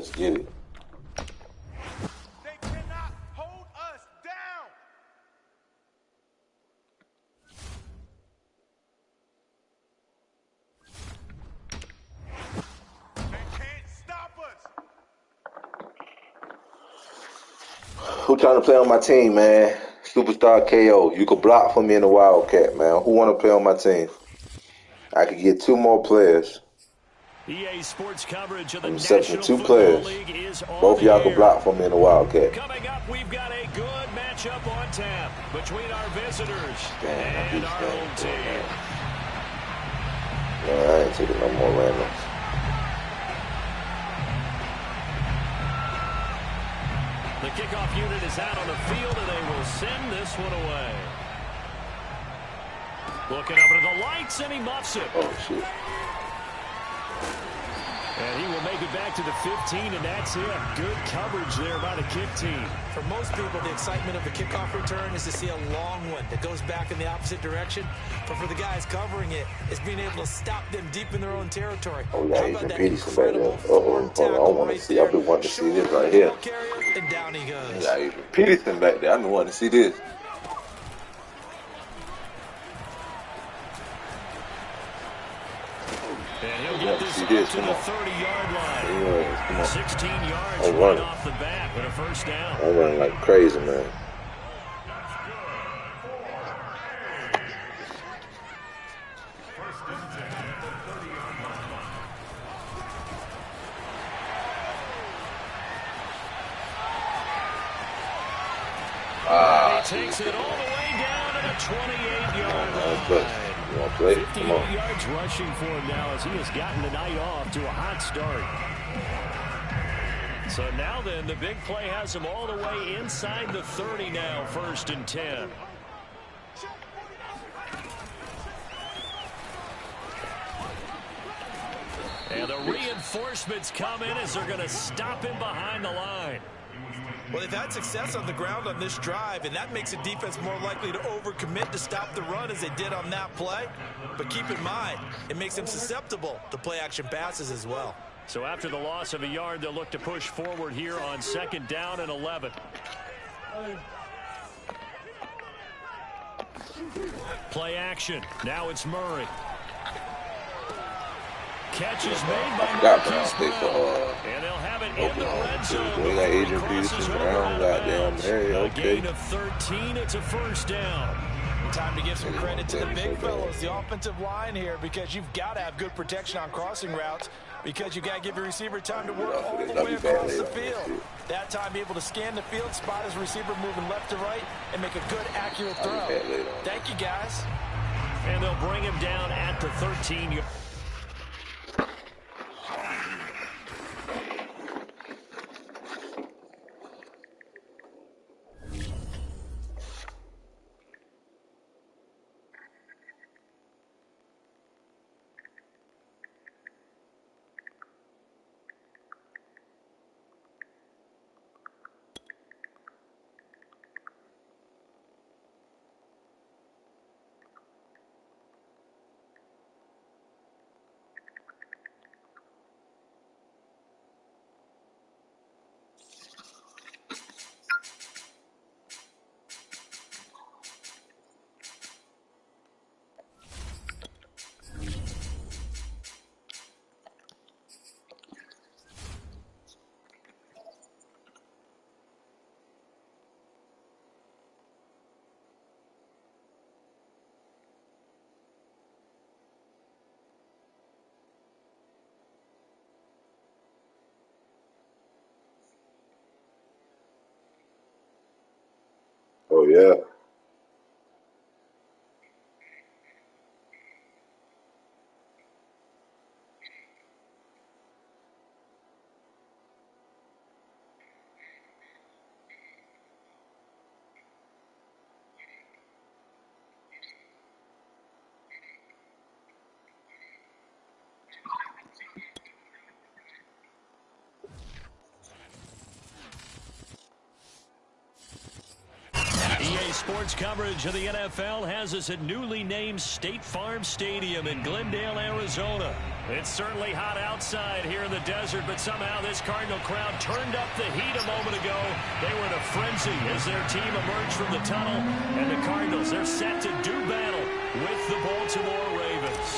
Let's get it. They cannot hold us down. They can't stop us. Who trying to play on my team, man? Superstar KO. You could block for me in the Wildcat, man. Who want to play on my team? I could get 2 more players. EA Sports coverage of the I'm accepting National 2 Football players. League is on Both of y'all can block for me in the Wildcat. Coming up, we've got a good matchup on tap between our visitors and our own team. No, I ain't taking no more randoms. The kickoff unit is out on the field, and they will send this one away. Looking up into the lights, and he muffs it. Oh, shit. And he will make it back to the 15, and that's it. Good coverage there by the kick team. For most people, the excitement of the kickoff return is to see a long one that goes back in the opposite direction. But for the guys covering it, it's being able to stop them deep in their own territory. Oh, yeah, he's been Peterson back there. Hold on, I want to see. I've been wanting to see this right here. And down he goes. Yeah, he's been Peterson back there. I've been wanting to see this. And he'll get this up to the 30-yard line. Yeah, come on. 16 yards right off the bat, but a first down. I'm running like crazy, man. He takes it all the way down to the 28-yard line. 58 yards rushing for him now as he has gotten the night off to a hot start. So now then, the big play has him all the way inside the 30 now, 1st and 10. And the reinforcements come in as they're going to stop him behind the line. Well, they've had success on the ground on this drive, and that makes a defense more likely to overcommit to stop the run as they did on that play. But keep in mind, it makes them susceptible to play-action passes as well. So after the loss of a yard, they'll look to push forward here on 2nd down and 11. Play action. Now it's Murray. Catch is made by Marquise Brown. And they'll have it in the red zone. We got Adrian Peterson, Brown, goddamn Mary, okay. A gain of 13, it's a 1st down. Time to give some credit to the big fellows, the offensive line here, because you've got to have good protection on crossing routes, because you got to give your receiver time to work all the way across the field. That time, be able to scan the field, spot his receiver moving left to right, and make a good, accurate throw. Thank you, guys. And they'll bring him down at the 13. Oh, yeah. sports coverage of the NFL has us at newly named State Farm Stadium in Glendale, Arizona. It's certainly hot outside here in the desert, but somehow this Cardinal crowd turned up the heat a moment ago. They were in a frenzy as their team emerged from the tunnel, and the Cardinals, they're set to do battle with the Baltimore Ravens.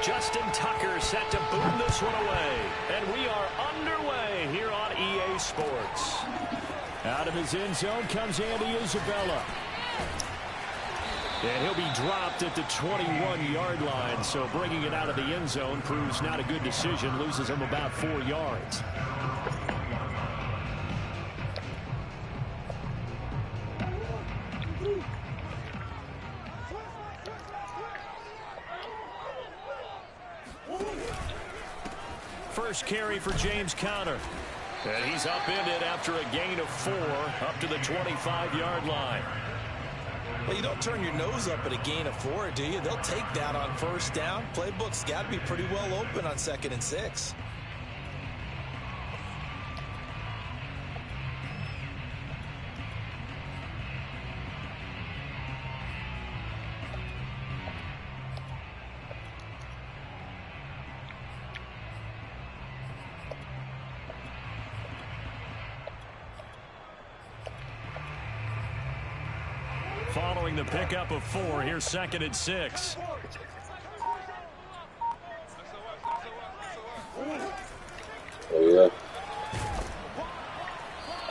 Justin Tucker set to boom this one away, and we are underway here on EA Sports. Out of his end zone comes Andy Isabella. And he'll be dropped at the 21-yard line, so bringing it out of the end zone proves not a good decision, loses him about 4 yards. First carry for James Conner. And he's upended after a gain of 4 up to the 25-yard line. Well, you don't turn your nose up at a gain of 4, do you? They'll take that on first down. Playbook's got to be pretty well open on 2nd and 6. Following the pickup of 4, here's 2nd and 6. Oh,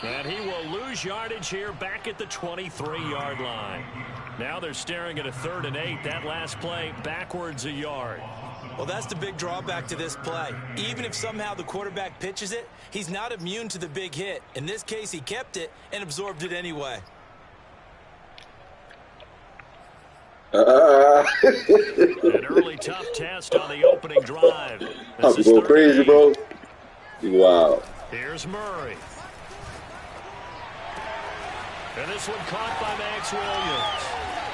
yeah. And he will lose yardage here back at the 23-yard line. Now they're staring at a 3rd and 8. That last play backwards a yard. Well, that's the big drawback to this play. Even if somehow the quarterback pitches it, he's not immune to the big hit. In this case, he kept it and absorbed it anyway. An early tough test on the opening drive. I'm going crazy, bro. Wow. Here's Murray. And this one caught by Max Williams.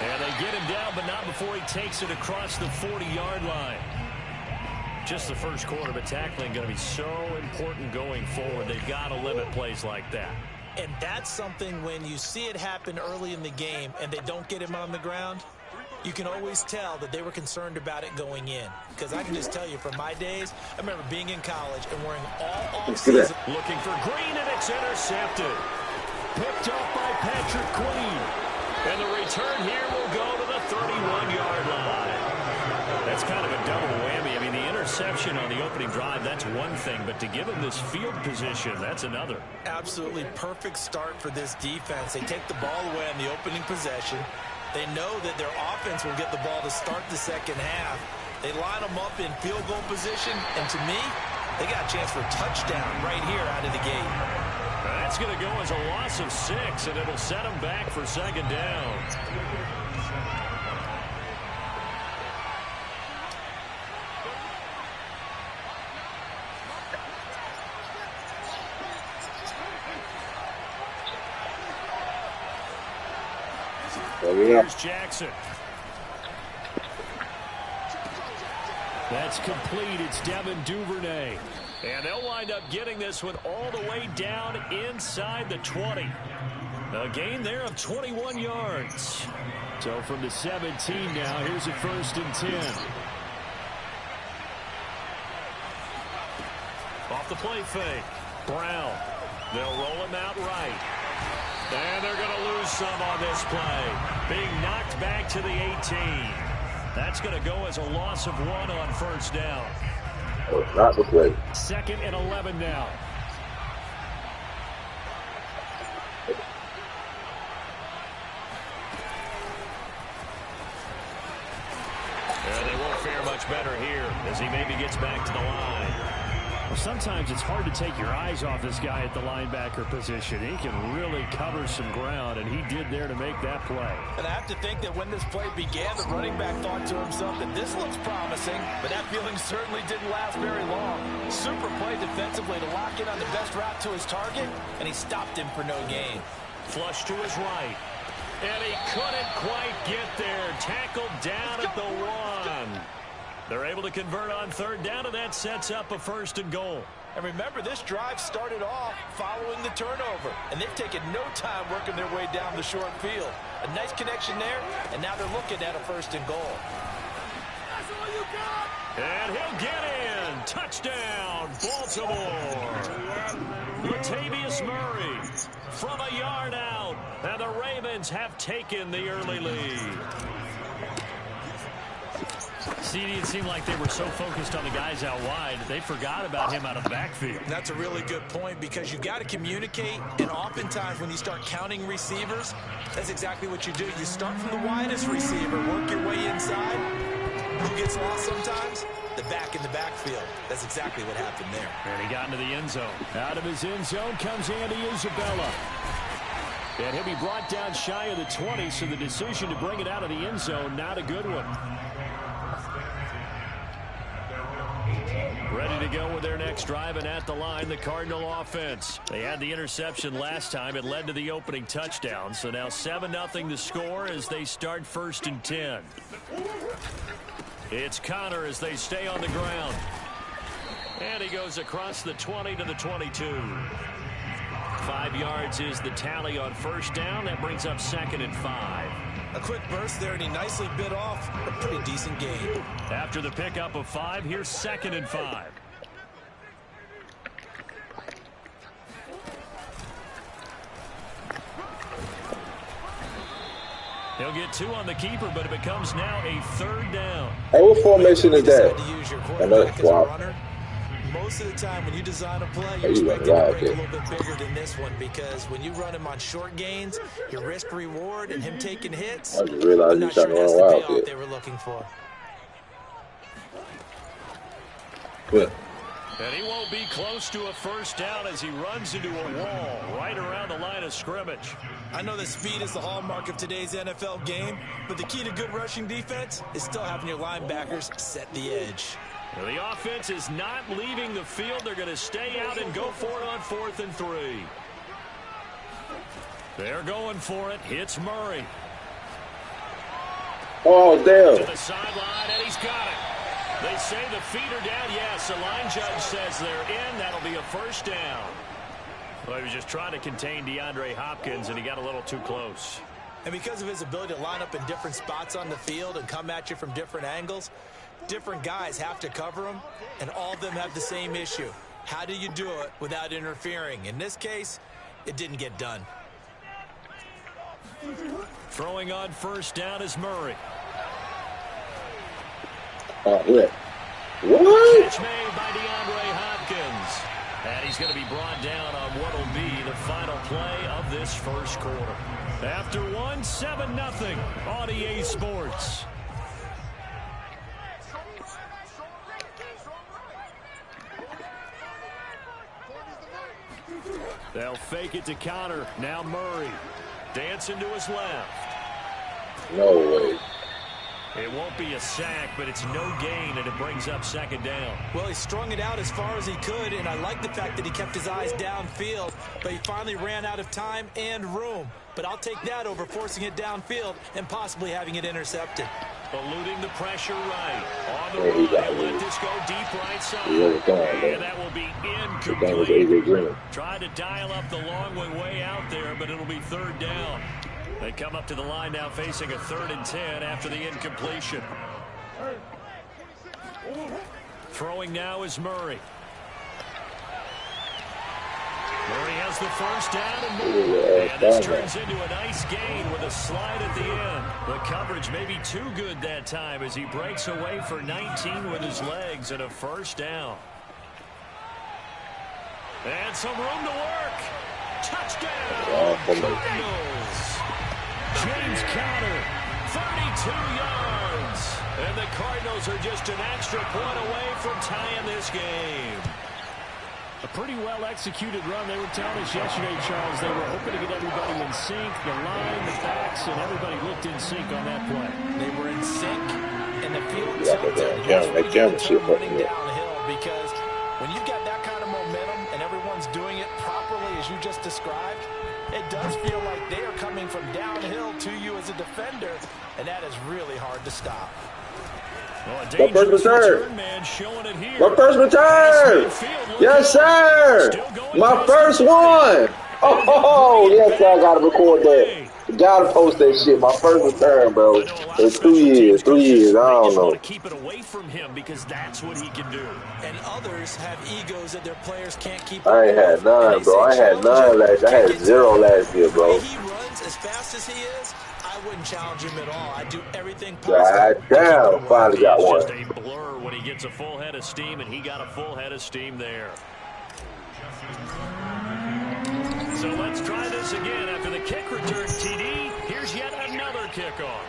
And they get him down, but not before he takes it across the 40-yard line. Just the first quarter, but tackling going to be so important going forward. They've got to limit plays like that. And that's something when you see it happen early in the game and they don't get him on the ground, you can always tell that they were concerned about it going in. Because I can just tell you from my days, I remember being in college and wearing all offseason. Looking for Green, and it's intercepted. Picked up by Patrick Queen. And the return here will go to the 31-yard line. That's kind of a double whammy. I mean, the interception on the opening drive, that's one thing. But to give him this field position, that's another. Absolutely perfect start for this defense. They take the ball away on the opening possession. They know that their offense will get the ball to start the second half. They line them up in field goal position, and to me, they got a chance for a touchdown right here out of the gate. That's going to go as a loss of 6, and it'll set them back for 2nd down. Here's Jackson. That's complete. It's Devin Duvernay. And they'll wind up getting this one all the way down inside the 20. A gain there of 21 yards. So from the 17 now, here's a 1st and 10. Off the play fake. Brown. They'll roll him out right. And they're going to lose some on this play. Being knocked back to the 18. That's going to go as a loss of 1 on 1st down. Oh, not the play. 2nd and 11 now. And they won't fare much better here as he maybe gets back to the line. Well, sometimes it's hard to take your eyes off this guy at the linebacker position. He can really cover some ground, and he did there to make that play. And I have to think that when this play began, the running back thought to himself that this looks promising, but that feeling certainly didn't last very long. Super play defensively to lock in on the best route to his target, and he stopped him for no gain. Flush to his right. And he couldn't quite get there. Tackled down at the 1. They're able to convert on 3rd down, and that sets up a 1st and goal. And remember, this drive started off following the turnover, and they've taken no time working their way down the short field. A nice connection there, and now they're looking at a 1st and goal. And he'll get in. Touchdown, Baltimore. Latavius Murray from a yard out. And the Ravens have taken the early lead. CD, it seemed like they were so focused on the guys out wide, they forgot about him out of the backfield. That's a really good point because you've got to communicate, and oftentimes when you start counting receivers, that's exactly what you do. You start from the widest receiver, work your way inside. Who gets lost sometimes? The back in the backfield. That's exactly what happened there. And he got into the end zone. Out of his end zone comes Andy Isabella. And he'll be brought down shy of the 20, so the decision to bring it out of the end zone, not a good one. Ready to go with their next drive, and at the line, the Cardinal offense. They had the interception last time. It led to the opening touchdown. So now 7-0 the score as they start 1st and 10. It's Connor as they stay on the ground. And he goes across the 20 to the 22. 5 yards is the tally on 1st down. That brings up 2nd and 5. A quick burst there, and he nicely bit off a pretty decent gain. After the pickup of 5, here's 2nd and 5. He'll get 2 on the keeper, but it becomes now a 3rd down. Hey, what formation is that? I know it's wild. Most of the time when you design a play, you expect it to break a little bit bigger than this one because when you run him on short gains, your risk reward and him taking hits, I just realized I'm not sure that's the payoff they were looking for. Good. And he won't be close to a 1st down as he runs into a wall right around the line of scrimmage. I know that speed is the hallmark of today's NFL game, but the key to good rushing defense is still having your linebackers set the edge. Well, the offense is not leaving the field. They're going to stay out and go for it on 4th and 3. They're going for it. Hits Murray. Oh, damn. To the sideline, and he's got it. They say the feet are down. Yes, the line judge says they're in. That'll be a 1st down. Well, he was just trying to contain DeAndre Hopkins, and he got a little too close. And because of his ability to line up in different spots on the field and come at you from different angles, different guys have to cover him, and all of them have the same issue. How do you do it without interfering? In this case, it didn't get done. Throwing on 1st down is Murray. Oh, yeah. What? Catch made by DeAndre Hopkins. And he's going to be brought down on what will be the final play of this 1st quarter. After 7-0 on EA Sports. They'll fake it to Connor. Now Murray. Dancing to his left. No way. It won't be a sack, but it's no gain, and it brings up 2nd down. Well, he strung it out as far as he could, and I like the fact that he kept his eyes downfield, but he finally ran out of time and room. But I'll take that over forcing it downfield and possibly having it intercepted. Eluding the pressure right. On the run, he'll let this go deep right side. And that will be incomplete. Tried to dial up the long way out there, but it'll be 3rd down. They come up to the line now facing a 3rd and 10 after the incompletion. Throwing now is Murray. Murray has the 1st down, and this turns into a nice gain with a slide at the end. The coverage may be too good that time as he breaks away for 19 with his legs and a 1st down. And some room to work. Touchdown, Cardinals. James Conner, 32 yards. And the Cardinals are just an extra point away from tying this game. A pretty well-executed run. They were telling us yesterday, Charles, they were hoping to get everybody in sync, the line, the backs, and everybody looked in sync on that play. They were in sync, and the field tilted. Running downhill because when you've got that kind of momentum and everyone's doing it properly as you just described, it does feel like they are coming from downhill to you as a defender, and that is really hard to stop. My first return. My first return. Yes, sir. My first one. Oh, yes, sir. I got to record that. Gotta post that shit. My first return, bro. In 2 years, 3 years. I don't know. Keep it away from him because that's what he can do. And others have egos that their players can't keep. I ain't had none, bro. I had none last year. I had 0 last year, bro. He runs as fast as he is. I wouldn't challenge him at all. I do everything possible. God damn, finally got one. Just a blur when he gets a full head of steam, and he got a full head of steam there. So let's try this again after the kick return, TD. Here's yet another kickoff.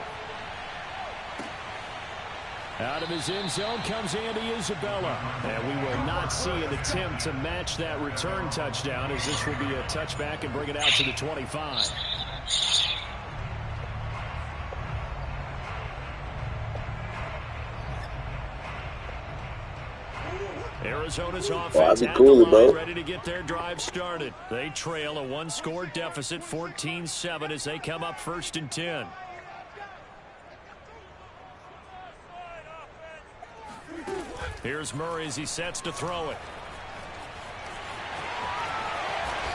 Out of his end zone comes Andy Isabella. And we will not see an attempt to match that return touchdown, as this will be a touchback and bring it out to the 25. Arizona's offense at the line, ready to get their drive started. They trail a 1-score deficit, 14-7, as they come up 1st and 10. Here's Murray as he sets to throw it.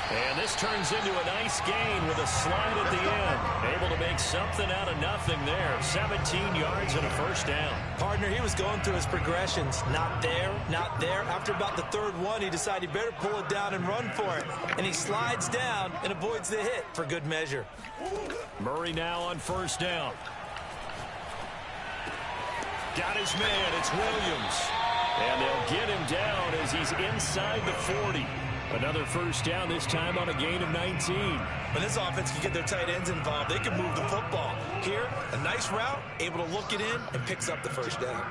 And this turns into a nice gain with a slide at the end. Able to make something out of nothing there. 17 yards and a first down. Partner, he was going through his progressions. Not there, not there. After about the 3rd one, he decided he better pull it down and run for it. And he slides down and avoids the hit for good measure. Murray now on 1st down. Got his man. It's Williams. And they'll get him down as he's inside the 40. Another first down, this time on a gain of 19. When this offense can get their tight ends involved, they can move the football. Here, a nice route, able to look it in, and picks up the first down.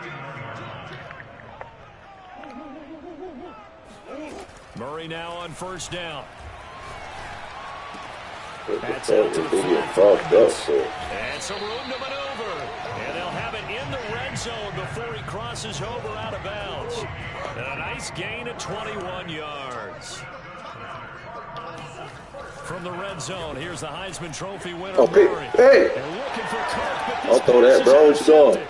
Murray now on 1st down. That's out to the and some room to maneuver. And they'll have it in the red zone before he crosses over out of bounds. And a nice gain of 21 yards. From the red zone, here's the Heisman Trophy winner, Murray. Hey! I'll throw that, bro. What you doing?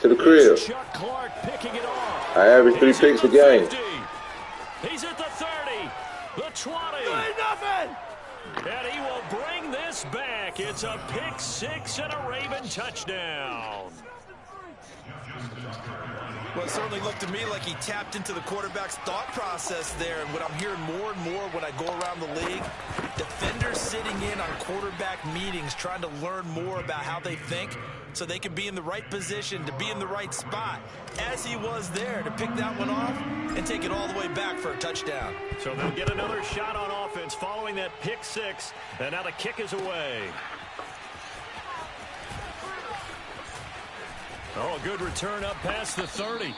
To the crib. Chuck Clark picking it off. I average 3 picks a game. He's at the 30, the 20. And he will bring this back. It's a pick 6 and a Raven touchdown. Well, it certainly looked to me like he tapped into the quarterback's thought process there. And what I'm hearing more and more when I go around the league, defenders sitting in on quarterback meetings trying to learn more about how they think so they can be in the right position, to be in the right spot, as he was there, to pick that one off and take it all the way back for a touchdown. So they'll get another shot on offense following that pick 6, and now the kick is away. Oh, a good return up past the 30.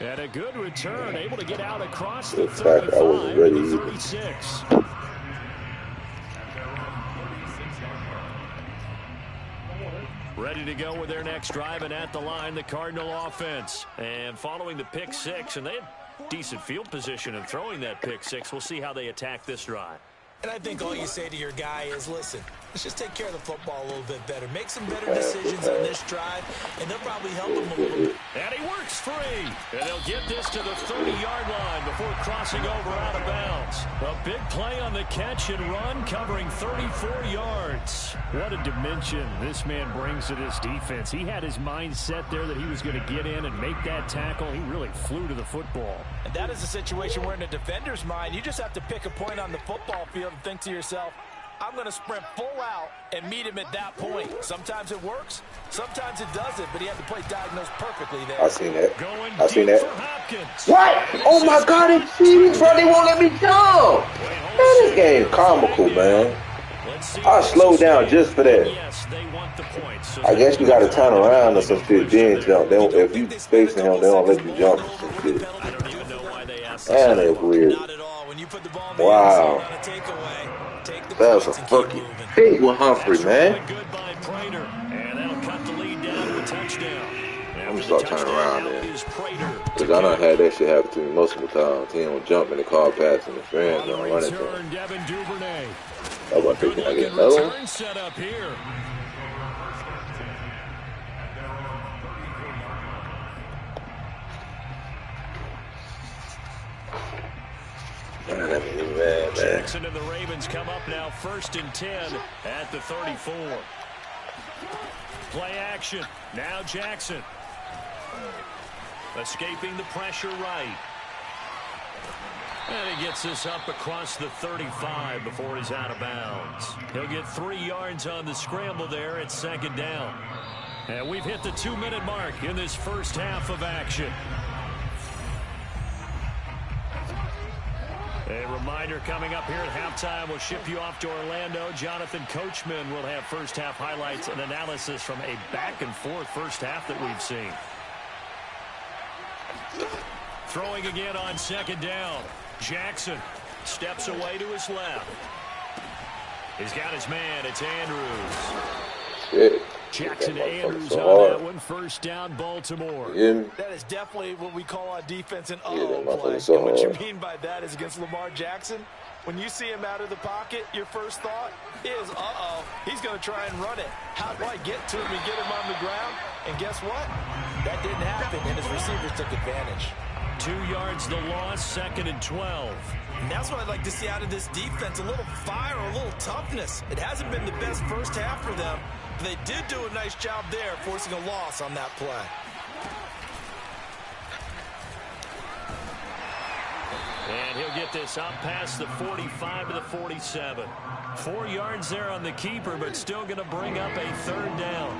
And a good return, able to get out across the 35 to the 36. Ready to go with their next drive, and at the line, the Cardinal offense. And following the pick 6, and they had decent field position in throwing that pick 6. We'll see how they attack this drive. And I think all you say to your guy is, listen, let's just take care of the football a little bit better. Make some better decisions on this drive, and they'll probably help him a little bit. And he works free. And they'll get this to the 30-yard line before crossing over out of bounds. A big play on the catch and run, covering 34 yards. What a dimension this man brings to this defense. He had his mind set there that he was going to get in and make that tackle. He really flew to the football. And that is a situation where in a defender's mind, you just have to pick a point on the football field and think to yourself, I'm going to sprint full out and meet him at that point. Sometimes it works, sometimes it doesn't, but he had the play diagnosed perfectly there. I seen that. I seen that. What? Oh my God, it's cheating, bro. They won't let me jump. Man, this game comical, man. I slowed down just for that. I guess you got to turn around or some shit, then jump. If you facing him, they don't let you jump or some shit. Man, that's weird. Wow. That was a fucking big one, Humphrey, man. I'm gonna start turning around, man. Because I done had that shit happen to me multiple times. He don't jump in the car pass and the friends don't run it to him. I'm about to think I get another one. Jackson and the Ravens come up now 1st and 10 at the 34. Play action. Now Jackson. Escaping the pressure right. And he gets this up across the 35 before he's out of bounds. He'll get 3 yards on the scramble there at 2nd down. And we've hit the 2-minute mark in this first half of action. A reminder coming up here at halftime, we'll ship you off to Orlando. Jonathan Coachman will have first half highlights and analysis from a back-and-forth first half that we've seen. Throwing again on 2nd down. Jackson steps away to his left. He's got his man. It's Andrews. Shit. Jackson to Andrews on that one. 1st down, Baltimore. That is definitely what we call on defense an uh-oh play. And what you mean by that is against Lamar Jackson, when you see him out of the pocket, your first thought is, uh-oh, he's going to try and run it. How do I get to him and get him on the ground? And guess what? That didn't happen, and his receivers took advantage. 2 yards the loss, 2nd and 12. And that's what I'd like to see out of this defense, a little fire, a little toughness. It hasn't been the best first half for them. They did do a nice job there, forcing a loss on that play. And he'll get this up past the 45 to the 47. 4 yards there on the keeper, but still going to bring up a 3rd down.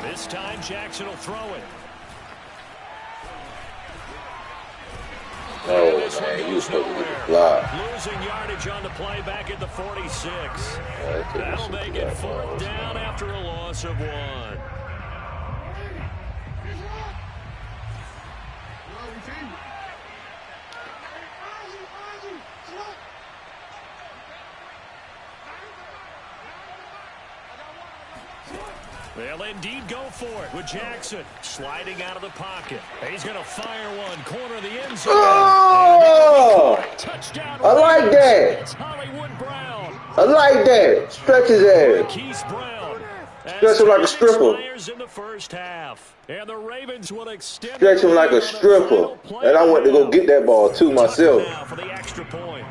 This time, Jackson will throw it. Oh, man, you was supposed to get the fly. Losing yardage on the play back at the 46. That'll make it 4th down after a loss of 1. They'll indeed go for it with Jackson sliding out of the pocket. He's going to fire one, corner of the end zone. Oh! Touchdown. I like that. It's Hollywood Brown. I like that. Stretch his ass. Keith Brown. Stretch him like a stripper. In the first half. And the Ravens will extend. Stretch him like a stripper. And I went to go get that ball too myself. Now for the extra point.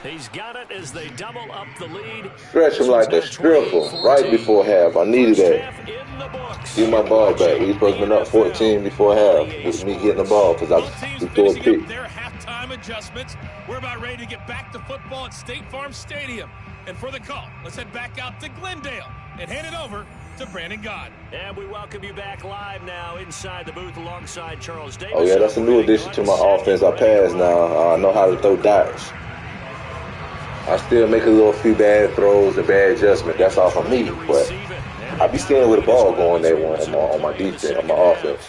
He's got it as they double up the lead. Stretch him like a stripper right before half. I needed that. Get my ball back. We supposed to be up 14 before half with me getting the ball because I threw a pick. Their halftime adjustments. We're about ready to get back to football at State Farm Stadium. And for the call, let's head back out to Glendale and hand it over to Brandon God. And we welcome you back live now inside the booth alongside Charles Davis. Oh, yeah, that's a new addition to my offense. I pass now. I know how to throw dots. I still make a little few bad throws and bad adjustments. That's all for me. But I be standing with the ball going there on my defense, on my offense.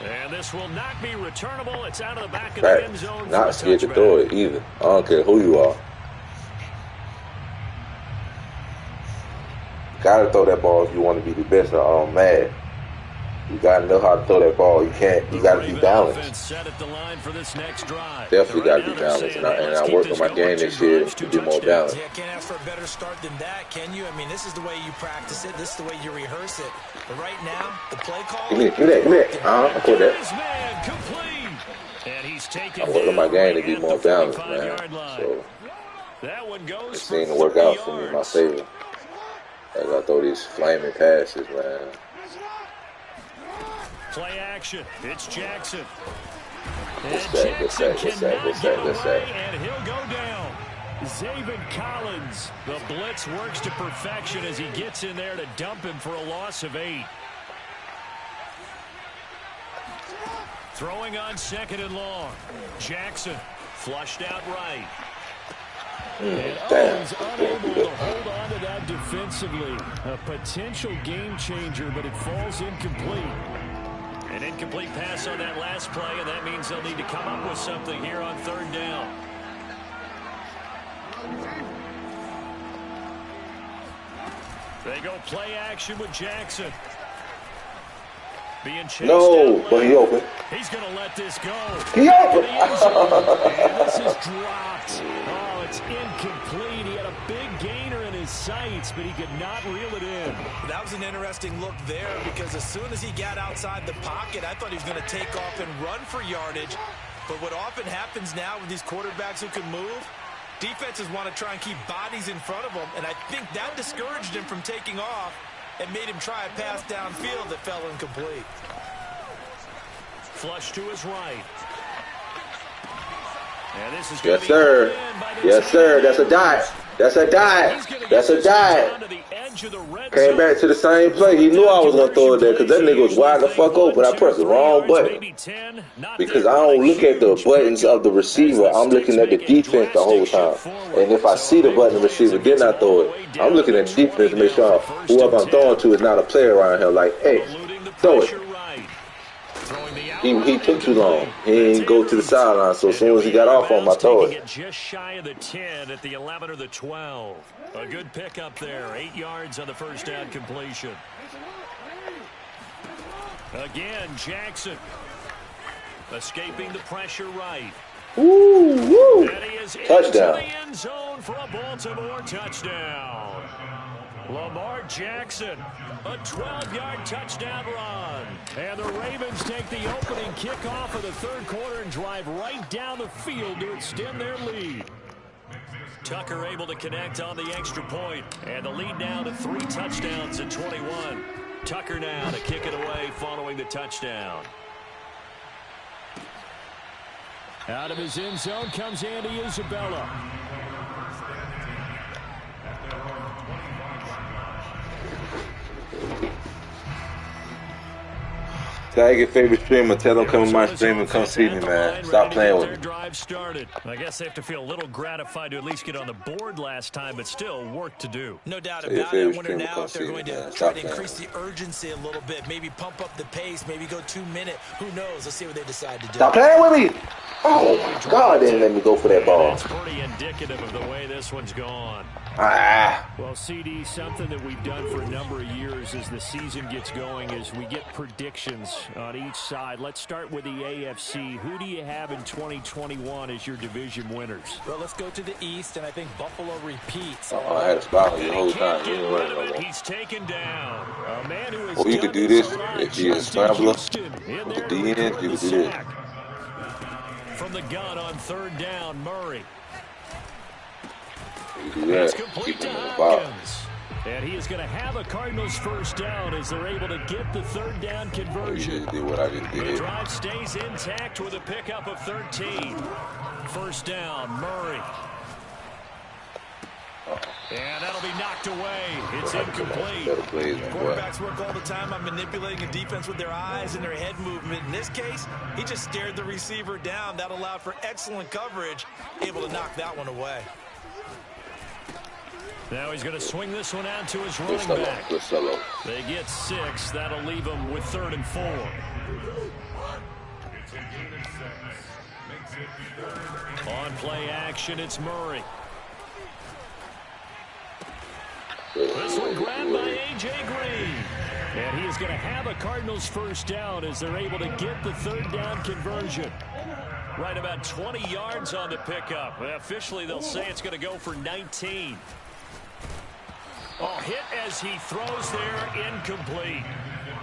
And this will not be returnable. It's out of the back of the end zone. Not scared to throw it either. I don't care who you are. Gotta throw that ball if you want to be the best on Madden. You gotta know how to throw that ball. You gotta be balanced. Definitely gotta be balanced. And I work on my game this year to be more balanced. Yeah, can't ask for a better start than that, can you? I mean, this is the way you practice it. This is the way you rehearse it. But right now, the play call. Give me that. I put that. I work on my game to be more balanced, man. So it seemed to work out for me in my favor. I gotta throw these flaming passes, man. Play action. It's Jackson. What's that? And he'll go down. Zaven Collins. The blitz works to perfection as he gets in there to dump him for a loss of 8. Throwing on 2nd and long. Jackson flushed out right. And Owens unable to hold on to that defensively. A potential game changer, but it falls incomplete. An incomplete pass on that last play, and that means they'll need to come up with something here on 3rd down. They go play action with Jackson. Being chased but he open. He's going to let this go. He open. And this is dropped. Oh, it's incomplete. He had a big gainer in his sights, but he could not reel it in. That was an interesting look there because as soon as he got outside the pocket, I thought he was going to take off and run for yardage. But what often happens now with these quarterbacks who can move, defenses want to try and keep bodies in front of them, and I think that discouraged him from taking off and made him try a pass downfield that fell incomplete. Flush to his right. And this is yes, sir. Yes, sir. That's a dot. That's a dot. That's a dot. Came back to the same play. He knew I was going to throw it there because that nigga was wide the fuck open. I pressed the wrong button. Because I don't look at the buttons of the receiver. I'm looking at the defense the whole time. And if I see the button of the receiver, then I throw it. I'm looking at the defense to make sure whoever I'm throwing to is not a player around here. Like, hey, throw it. He took too long. He didn't go to the sideline, so as soon as he got off on my throw it. Just shy of the 10 at the 11 or the 12. A good pickup there. 8 yards on the first down completion. Again, Jackson. Escaping the pressure right. Woo, woo. And he is Touchdown. into the end zone for a Baltimore touchdown. Lamar Jackson, a 12-yard touchdown run. And the Ravens take the opening kickoff of the third quarter and drive right down the field to extend their lead. Tucker able to connect on the extra point. And the lead now to 3 touchdowns in 21. Tucker now to kick it away following the touchdown. Out of his end zone comes Andy Isabella. Tag your favorite streamer. Tell them come to my stream and come see me, man. Stop playing with me. Drive started. I guess they have to feel a little gratified to at least get on the board last time, but still work to do. No doubt about it. I wonder now if they're going to try to increase the urgency a little bit, maybe pump up the pace, maybe go 2 minute. Who knows? Let's see what they decide to do. Stop playing with me. Oh, my God, they didn't let me go for that ball. That's pretty indicative of the way this one's gone. Well, CD, something that we've done for a number of years as the season gets going is we get predictions on each side. Let's start with the AFC. Who do you have in 2021 as your division winners? Well, let's go to the East, and I think Buffalo repeats. Oh, I had a spot the whole time. He's taken down. A man who has you could do this if you're a scrambler with the D end. You could do this. From the gun on third down, Murray. You do that. It's complete to Hopkins. And he is going to have a Cardinals first down as they're able to get the third down conversion. You just did what I just did. The drive stays intact with a pickup of 13. First down, Murray. And that'll be knocked away. It's incomplete. Quarterbacks work all the time on manipulating a defense with their eyes and their head movement. In this case, he just stared the receiver down. That allowed for excellent coverage, able to knock that one away. Now he's going to swing this one out to his running back. They get 6. That'll leave him with 3rd and 4. On play action, it's Murray. This one grabbed by A.J. Green. And he is going to have a Cardinals first down as they're able to get the third down conversion. Right about 20 yards on the pickup. Officially, they'll say it's going to go for 19. Oh, hit as he throws there, incomplete.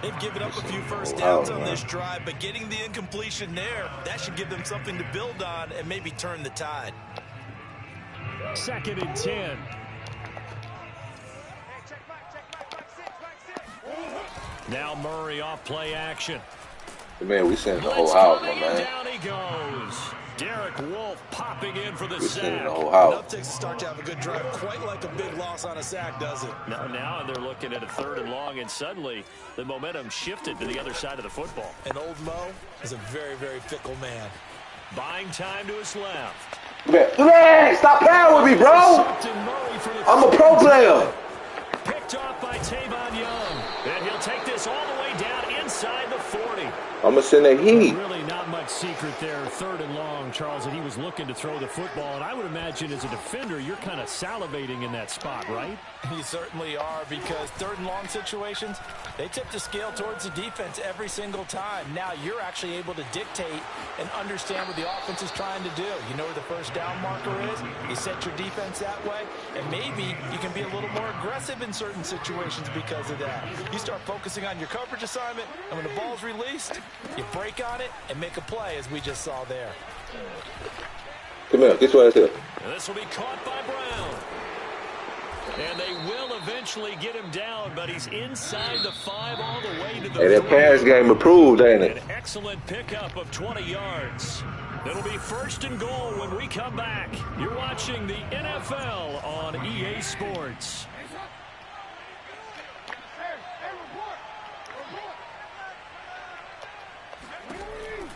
They've given up a few first downs on this drive, but getting the incompletion there, that should give them something to build on and maybe turn the tide. 2nd and 10. Now Murray off play action. Man, we sent the whole house, my man. Down he goes. Derek Wolfe popping in for the sack. The whole house. Enough takes to start to have a good drive. Quite like a big loss on a sack, does it? Now they're looking at a 3rd and long, and suddenly the momentum shifted to the other side of the football. And old Mo is a very, very fickle man. Buying time to his left. Man, stop playing with me, bro. I'm a pro player. Picked off by Tavon Young. And he'll take this all the way down inside the 40. I'm going to send a heat. Really not much much secret there, 3rd and long, Charles, and he was looking to throw the football. And I would imagine as a defender, you're kind of salivating in that spot, right? You certainly are, because 3rd and long situations, they tip the scale towards the defense every single time. Now you're actually able to dictate and understand what the offense is trying to do. You know where the first down marker is. You set your defense that way, and maybe you can be a little more aggressive in certain situations because of that. You start focusing on your coverage assignment, and when the ball's released, you break on it and make a play, as we just saw there. Come here, this way, here. This will be caught by Brown. And they will eventually get him down, but he's inside the 5 all the way to the 3. Hey, that pass game improved, ain't it? An excellent pickup of 20 yards. It'll be 1st and goal when we come back. You're watching the NFL on EA Sports.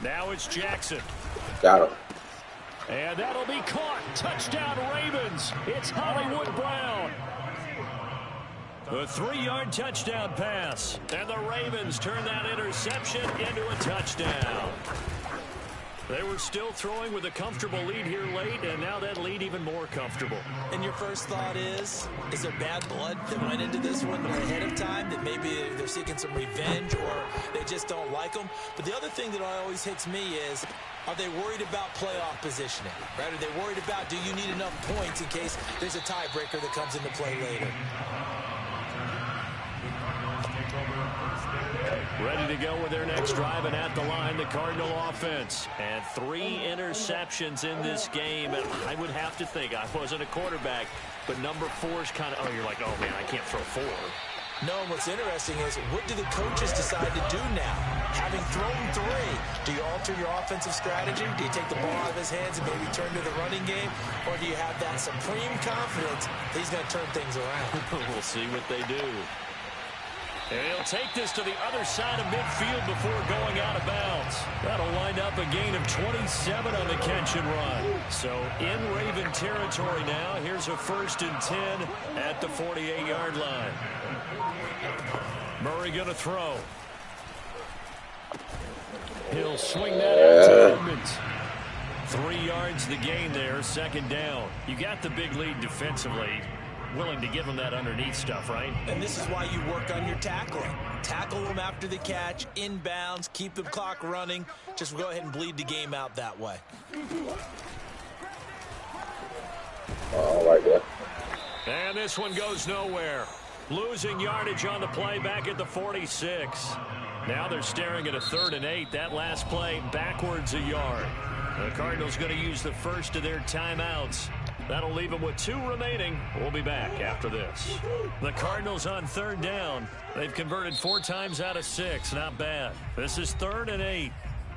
Now it's Jackson. Got him. And that'll be caught. Touchdown Ravens. It's Hollywood Brown. The 3-yard touchdown pass. And the Ravens turn that interception into a touchdown. They were still throwing with a comfortable lead here late, and now that lead even more comfortable. And your first thought is there bad blood that went into this one ahead of time, that maybe they're seeking some revenge or they just don't like them? But the other thing that always hits me is, are they worried about playoff positioning? Right? Are they worried about, do you need enough points in case there's a tiebreaker that comes into play later? Ready to go with their next drive, and at the line, the Cardinal offense. And 3 interceptions in this game. And I would have to think, I wasn't a quarterback, but number 4 is kind of, oh, you're like, oh, man, I can't throw 4. No, what's interesting is, what do the coaches decide to do now? Having thrown 3, do you alter your offensive strategy? Do you take the ball out of his hands and maybe turn to the running game? Or do you have that supreme confidence that he's going to turn things around? We'll see what they do. And he'll take this to the other side of midfield before going out of bounds. That'll wind up a gain of 27 on the catch and run. So in Raven territory now. Here's a 1st and 10 at the 48-yard line. Murray going to throw. He'll swing that out to Edmonds. 3 yards the gain there, 2nd down. You got the big lead defensively. Willing to give them that underneath stuff, right? And this is why you work on your tackling. Tackle them after the catch, inbounds, keep the clock running. Just go ahead and bleed the game out that way. Oh, I like that. And this one goes nowhere. Losing yardage on the play back at the 46. Now they're staring at a 3rd and 8. That last play backwards a yard. The Cardinals going to use the first of their timeouts. That'll leave them with 2 remaining. We'll be back after this. The Cardinals on 3rd down. They've converted 4 times out of 6. Not bad. This is 3rd and 8.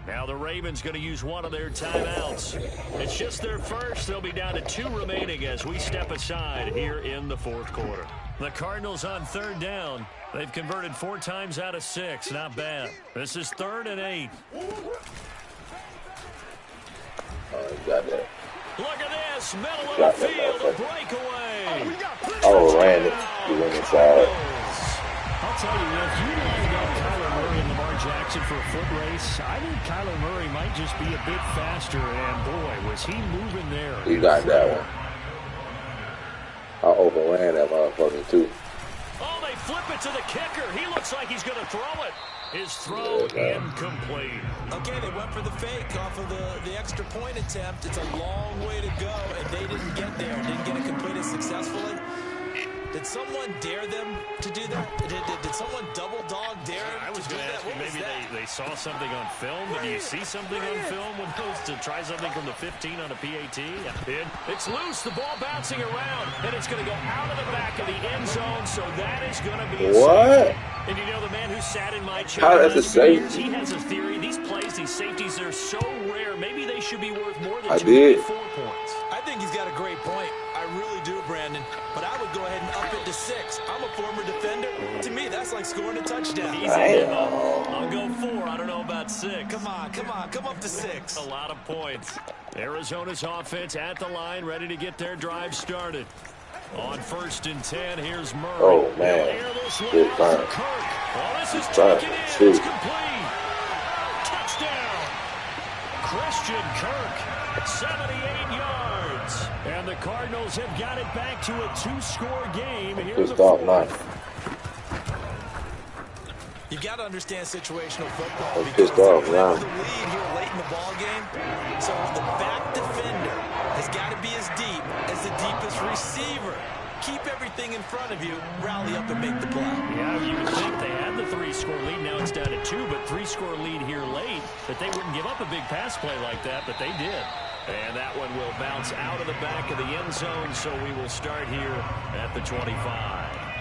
Now the Ravens going to use one of their timeouts. It's just their first. They'll be down to 2 remaining as we step aside here in the 4th quarter. The Cardinals on 3rd down. They've converted 4 times out of 6. Not bad. This is 3rd and 8. Oh, you got that. Look at this, middle of the field, a breakaway. Oh, ran it. He went inside. I'll tell you, if you lined up Kyler Murray and Lamar Jackson for a foot race, I think Kyler Murray might just be a bit faster, and boy, was he moving there. He got that one. I overran that motherfucker, too. Oh, they flip it to the kicker. He looks like he's going to throw it. His throw incomplete. Okay, they went for the fake off of the extra point attempt. It's a long way to go, and they didn't get there. Didn't get it completed successfully. Did someone dare them to do that? Did someone double dog dare them? I was going to ask you, maybe they saw something on film, but do you see something on film with those to try something from the 15 on a PAT? It's loose, the ball bouncing around, and it's going to go out of the back of the end zone, so that is going to be a what? safety. And you know, the man who sat in my chair, how that's a safety? he has a theory. These plays, these safeties, they're so rare. Maybe they should be worth more than 4 points. I think he's got a great point. I really do, Brandon. But I would go ahead and up it to 6. I'm a former defender. To me, that's like scoring a touchdown. Easy. I'll go 4. I don't know about 6. Come on. Come up to 6. A lot of points. Arizona's offense at the line, ready to get their drive started. On 1st and 10, here's Murray. Oh, man. Good burn. Well, this is taken in. It's complete. Touchdown. Christian Kirk, 78 yards. And the Cardinals have got it back to a 2-score game here in the fourth. You got to understand situational football because they're playing with the lead here late in the ball game. So the back defender has got to be as deep as the deepest receiver. Keep everything in front of you, rally up and make the play. Yeah, you would think they had the 3-score lead. Now it's down to 2, but 3-score lead here late. That they wouldn't give up a big pass play like that, but they did. And that one will bounce out of the back of the end zone, so we will start here at the 25.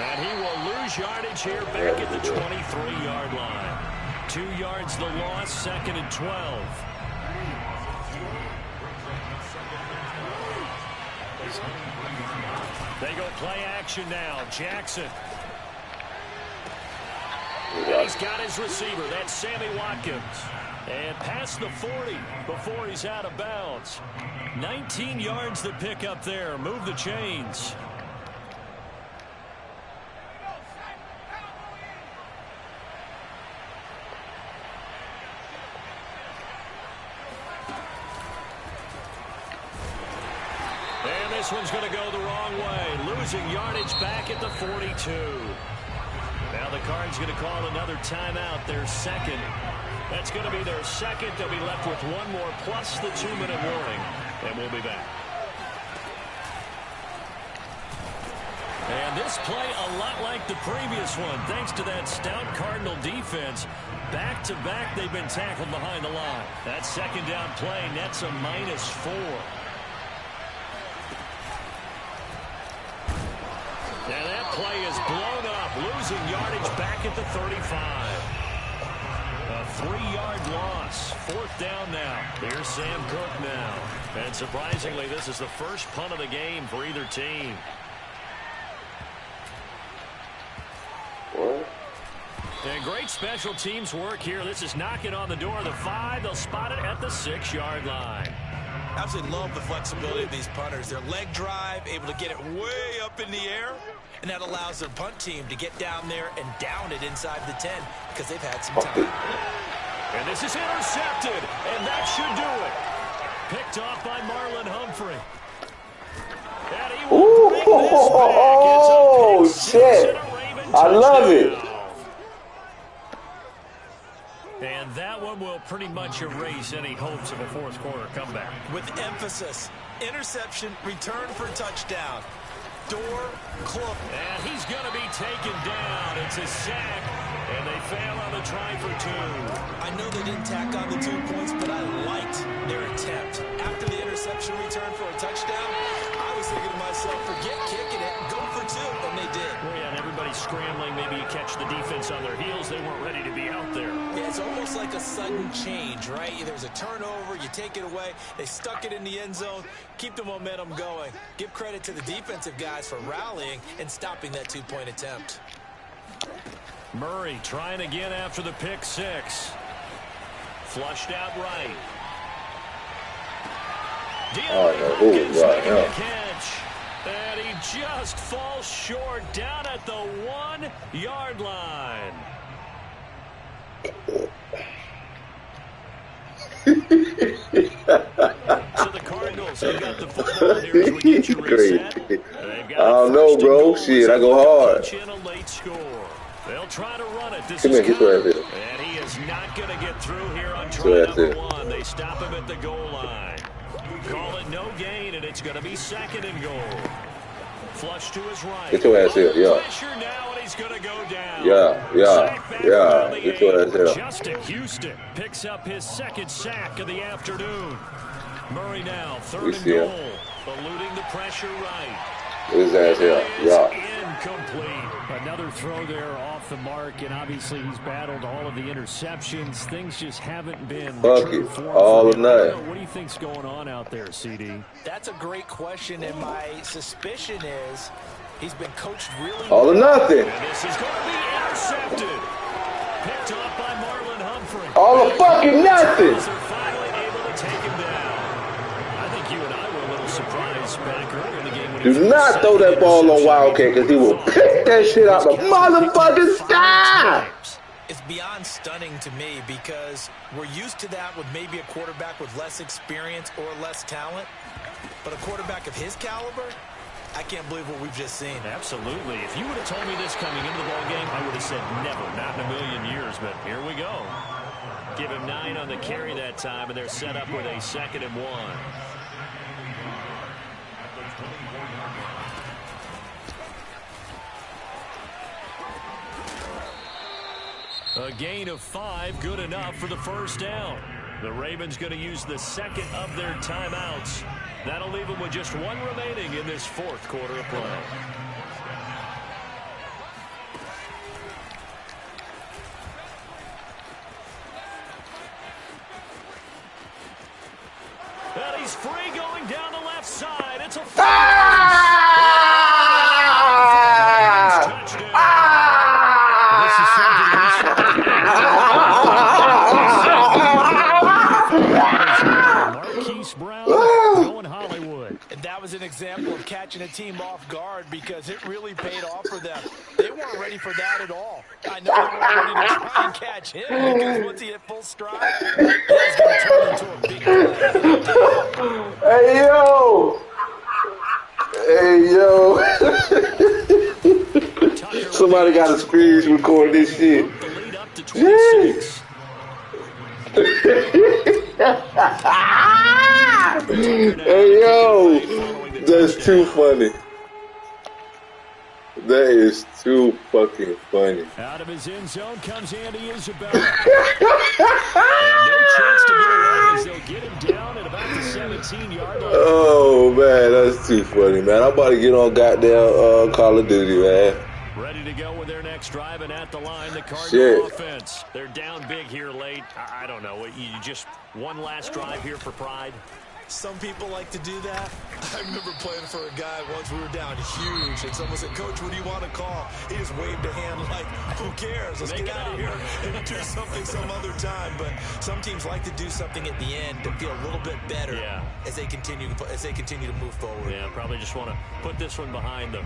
And he will lose yardage here back at the 23-yard line. 2 yards the loss, 2nd and 12. They go play action now. Jackson. And he's got his receiver. That's Sammy Watkins. And past the 40 before he's out of bounds. 19 yards to pick up there. Move the chains. This one's going to go the wrong way. Losing yardage back at the 42. Now the Cards going to call another timeout, their second. That's going to be their second. They'll be left with one more plus the 2-minute warning. And we'll be back. And this play a lot like the previous one. Thanks to that stout Cardinal defense. Back-to-back, they've been tackled behind the line. That second down play nets a -4. And that play is blown up, losing yardage back at the 35. A 3-yard loss, 4th down now. Here's Sam Cook now. And surprisingly, this is the first punt of the game for either team. What? And great special teams work here. This is knocking on the door of the 5. They'll spot it at the 6-yard line. Absolutely love the flexibility of these punters. Their leg drive, able to get it way up in the air, and that allows their punt team to get down there and down it inside the 10 because they've had some time. And this is intercepted, and that should do it. Picked off by Marlon Humphrey. And he will bring this back. It's a pick shit. and a Raven I love it. touchdown. And that one will pretty much erase any hopes of a fourth-quarter comeback. With emphasis, interception, return for touchdown. Door closed. And he's going to be taken down. It's a sack, and they fail on the try for 2. I know they didn't tack on the 2 points, but I liked their attempt. After the interception return for a touchdown, I was thinking to myself, forget kicking it, go for 2, and they did. Well, yeah, and everybody's scrambling. Maybe you catch the defense on their heels. They weren't ready to be out there. Yeah, it's almost like a sudden change, right? There's a turnover, you take it away, they stuck it in the end zone, keep the momentum going. Give credit to the defensive guys for rallying and stopping that 2-point attempt. Murray trying again after the pick 6. Flushed out right. Hopkins making the catch. And he just falls short down at the 1-yard line. So the Cardinals have got the football here as we get you reset. I don't know, bro. Shit, I go hard. In a late score. They'll try to run it. This Come is here, good. And he is not going to get through here on try number 1. They stop him at the goal line. Call it no gain, and it's going to be 2nd and goal. Flush to his right. Get your ass here, yeah. Pressure now, and he's going to go down. Yeah. Get your ass here. Justin Houston picks up his 2nd sack of the afternoon. Murray now, 3rd and goal. Eluding the pressure right. His ass here, yeah. Incomplete. Another throw there off the mark, and obviously he's battled all of the interceptions. Things just haven't been all or nothing. What do you think's going on out there, CD? That's a great question, and my suspicion is he's been coached really all or nothing. And this is going to be intercepted. Picked off by Marlon Humphrey. All or fucking nothing. They're finally able to take him down. back earlier in the game when Do not throw that ball on Wildcat because he will pick that shit out the motherfucking sky. It's beyond stunning to me because we're used to that with maybe a quarterback with less experience or less talent. But a quarterback of his caliber, I can't believe what we've just seen. Absolutely. If you would have told me this coming into the ball game, I would have said never, not in a million years. But here we go. Give him 9 on the carry that time, and they're set up with a 2nd and 1. A gain of 5, good enough for the first down. The Ravens going to use the 2nd of their timeouts. That'll leave them with just 1 remaining in this 4th quarter of play. And he's free going down the left side. It's a That was an example of catching a team off guard because it really paid off for them. They weren't ready for that at all. I know they weren't ready to try and catch him because once he hit full stride, he's going to turn into a big play. Hey, yo! Hey, yo! Somebody got a screen recording this shit. Yes! Hey, yo! That's too funny. That is too fucking funny. Out of his end zone comes Andy Isabella. And no chance to get away as they'll get him down at about the 17-yard line. Oh, man, that's too funny, man. I'm about to get on goddamn Call of Duty, man. Ready to go with their next drive, and at the line, the Cardinal offense. They're down big here late. I don't know. You just one last drive here for pride. Some people like to do that. I remember playing for a guy once we were down huge, and someone said, "Coach, what do you want to call?" He just waved a hand like, "Who cares? Let's get out of here and do something some other time." But some teams like to do something at the end to feel a little bit better as they continue to move forward. Yeah, probably just want to put this one behind them.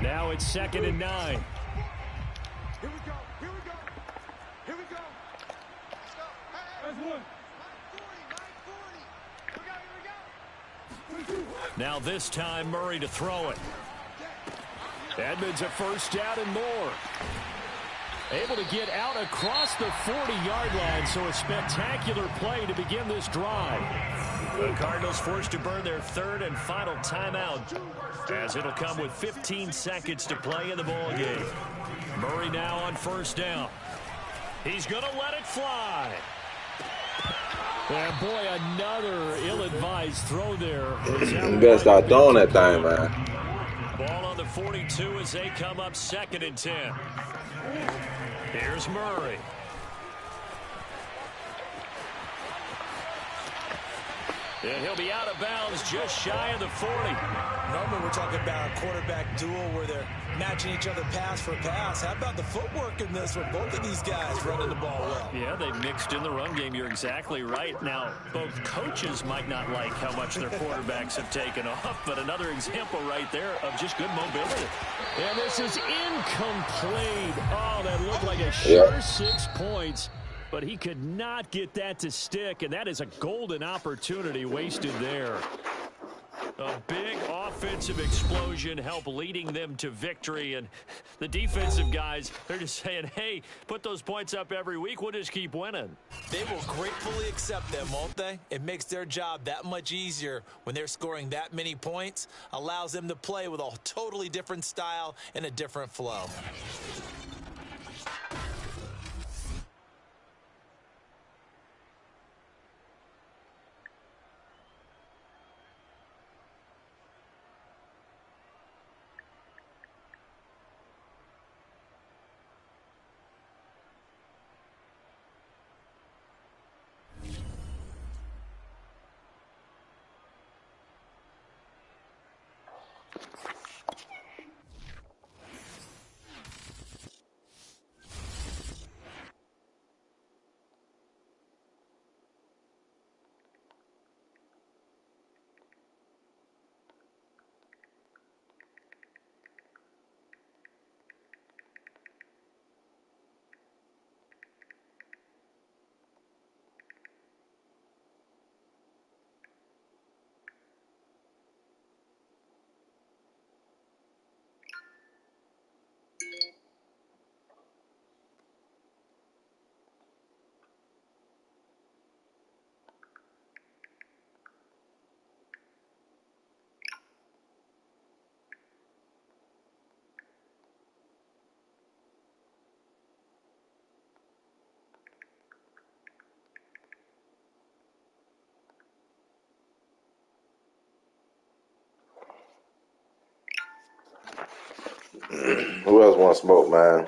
Now it's 2nd and 9. Here we go. Here we go. Here we go. Let's go. Hey, there's one. 940. Here we go. Now this time Murray to throw it. Edmonds a first down and more. Able to get out across the 40-yard line, so a spectacular play to begin this drive. The Cardinals forced to burn their 3rd and final timeout, as it'll come with 15 seconds to play in the ball game. Murray now on first down. He's going to let it fly. And boy, another ill-advised throw there. You better start throwing that thing, man. Ball on the 42 as they come up 2nd and 10. Here's Murray. And he'll be out of bounds just shy of the 40. Normally we're talking about a quarterback duel where they're matching each other pass for pass. How about the footwork in this with both of these guys running the ball well? Yeah, they mixed in the run game. You're exactly right. Now, both coaches might not like how much their quarterbacks have taken off, but another example right there of just good mobility. And this is incomplete. Oh, that looked like a sure 6 points. But he could not get that to stick, and that is a golden opportunity wasted there. A big offensive explosion helped leading them to victory, and the defensive guys, they're just saying, hey, put those points up every week, we'll just keep winning. They will gratefully accept them, won't they? It makes their job that much easier when they're scoring that many points, allows them to play with a totally different style and a different flow. Who else want to smoke, man?